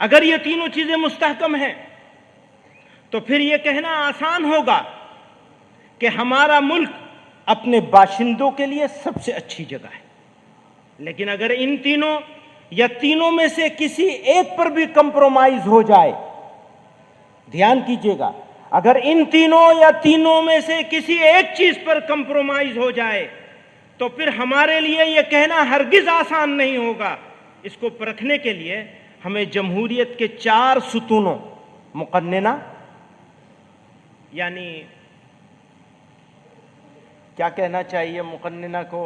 اگر یہ تینوں چیزیں مستحکم ہیں تو پھر یہ کہنا آسان ہوگا کہ ہمارا ملک اپنے باشندوں کے لیے سب سے اچھی جگہ ہے. لیکن اگر ان تینوں یا تینوں میں سے کسی ایک پر بھی کمپرومائز ہو جائے، دھیان کیجئے گا، اگر ان تینوں یا تینوں میں سے کسی ایک چیز پر کمپرومائز ہو جائے تو پھر ہمارے لیے یہ کہنا ہرگز آسان نہیں ہوگا. اس کو پرکھنے کے لیے ہمیں جمہوریت کے 4 ستونوں، مقننہ یعنی کیا کہنا چاہیے مقننہ کو،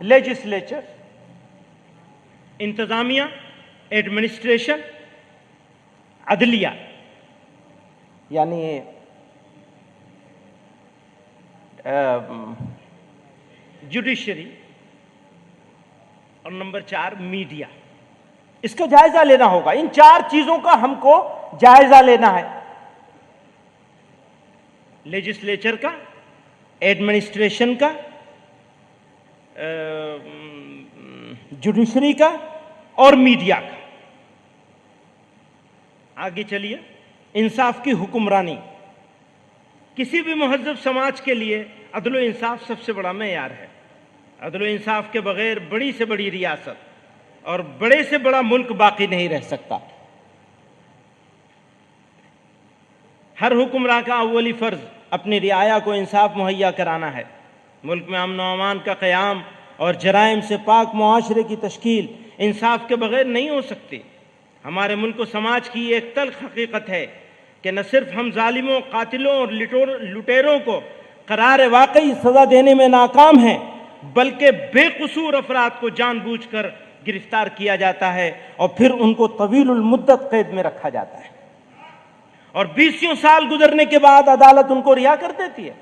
لیجسلیچر، انتظامیہ، ایڈمنسٹریشن، عدلیہ یعنی جوڈیشری، اور نمبر 4 میڈیا. اس کا جائزہ لینا ہوگا. ان 4 چیزوں کا ہم کو جائزہ لینا ہے. لیجسلیچر کا، ایڈمنسٹریشن کا، جوڈیشری کا اور میڈیا کا. آگے چلیے. انصاف کی حکمرانی. کسی بھی مہذب سماج کے لیے عدل و انصاف سب سے بڑا معیار ہے. عدل و انصاف کے بغیر بڑی سے بڑی ریاست اور بڑے سے بڑا ملک باقی نہیں رہ سکتا. ہر حکمراں کا اولی فرض اپنی رعایا کو انصاف مہیا کرانا ہے. ملک میں امن و امان کا قیام اور جرائم سے پاک معاشرے کی تشکیل انصاف کے بغیر نہیں ہو سکتی. ہمارے ملک و سماج کی یہ ایک تلخ حقیقت ہے کہ نہ صرف ہم ظالموں، قاتلوں اور لٹیروں کو قرار واقعی سزا دینے میں ناکام ہیں، بلکہ بے قصور افراد کو جان بوجھ کر گرفتار کیا جاتا ہے اور پھر ان کو طویل المدت قید میں رکھا جاتا ہے، اور 20 سال گزرنے کے بعد عدالت ان کو رہا کر دیتی ہے.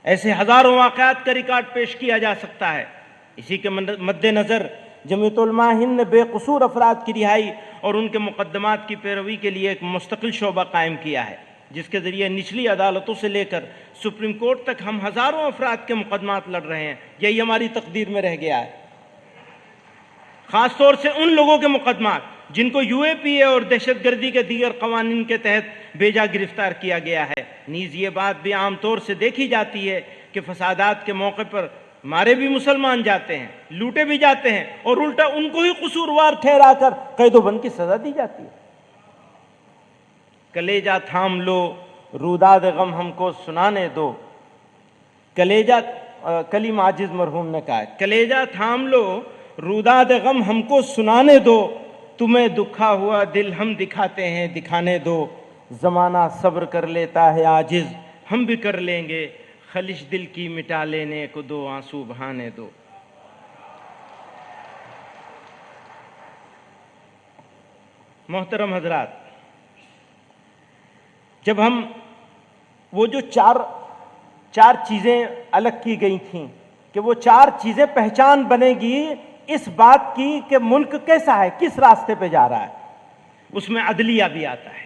ایسے ہزاروں واقعات کا ریکارڈ پیش کیا جا سکتا ہے. اسی کے مد نظر جمعیت علماء ہند نے بے قصور افراد کی رہائی اور ان کے مقدمات کی پیروی کے لیے ایک مستقل شعبہ قائم کیا ہے، جس کے ذریعے نچلی عدالتوں سے لے کر سپریم کورٹ تک ہم ہزاروں افراد کے مقدمات لڑ رہے ہیں. یہی ہماری تقدیر میں رہ گیا ہے. خاص طور سے ان لوگوں کے مقدمات جن کو یو اے پی اے اور دہشت گردی کے دیگر قوانین کے تحت بیجا گرفتار کیا گیا ہے. نیز یہ بات بھی عام طور سے دیکھی جاتی ہے کہ فسادات کے موقع پر مارے بھی مسلمان جاتے ہیں، لوٹے بھی جاتے ہیں، اور الٹا ان کو ہی قصوروار ٹھہرا کر قید و بند کی سزا دی جاتی ہے. کلیجہ تھام لو روداد غم ہم کو سنانے دو. کلیجہ، کلیم عاجز مرحوم نے کہا ہے، کلیجہ تھام لو روداد غم ہم کو سنانے دو، تمہیں دکھا ہوا دل ہم دکھاتے ہیں دکھانے دو. زمانہ صبر کر لیتا ہے عاجز، ہم بھی کر لیں گے، خلش دل کی مٹا لینے کو دو، آنسو بہانے دو. محترم حضرات، جب ہم وہ جو چار چیزیں الگ کی گئی تھیں کہ وہ 4 چیزیں پہچان بنے گی اس بات کی کہ ملک کیسا ہے، کس راستے پہ جا رہا ہے، اس میں عدلیہ بھی آتا ہے.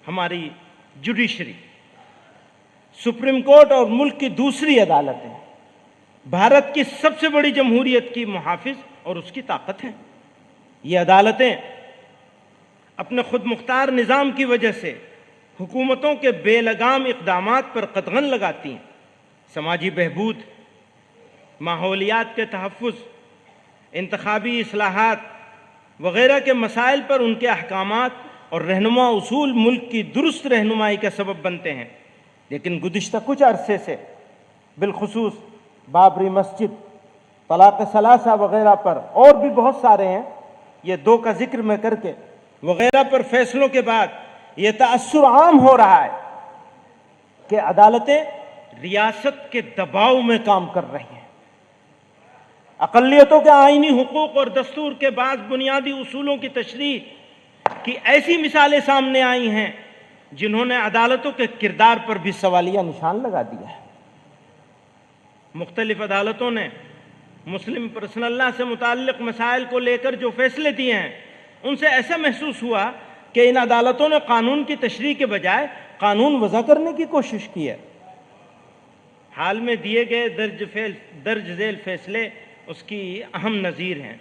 ہماری جوڈیشری، سپریم کورٹ اور ملک کی دوسری عدالتیں بھارت کی سب سے بڑی جمہوریت کی محافظ اور اس کی طاقت ہیں. یہ عدالتیں اپنے خود مختار نظام کی وجہ سے حکومتوں کے بے لگام اقدامات پر قدغن لگاتی ہیں. سماجی بہبود، ماحولیات کے تحفظ، انتخابی اصلاحات وغیرہ کے مسائل پر ان کے احکامات اور رہنما اصول ملک کی درست رہنمائی کا سبب بنتے ہیں. لیکن گزشتہ کچھ عرصے سے بالخصوص بابری مسجد، طلاق ثلاثہ وغیرہ پر، اور بھی بہت سارے ہیں، یہ 2 کا ذکر میں کر کے، وغیرہ پر فیصلوں کے بعد یہ تأثر عام ہو رہا ہے کہ عدالتیں ریاست کے دباؤ میں کام کر رہی ہیں. اقلیتوں کے آئینی حقوق اور دستور کے بعض بنیادی اصولوں کی تشریح کی ایسی مثالیں سامنے آئی ہیں جنہوں نے عدالتوں کے کردار پر بھی سوالیہ نشان لگا دیا ہے. مختلف عدالتوں نے مسلم پرسنل لا سے متعلق مسائل کو لے کر جو فیصلے دیے ہیں ان سے ایسا محسوس ہوا کہ ان عدالتوں نے قانون کی تشریح کے بجائے قانون وضع کرنے کی کوشش کی ہے. حال میں دیے گئے درج ذیل فیصلے اس کی اہم نظیر ہیں.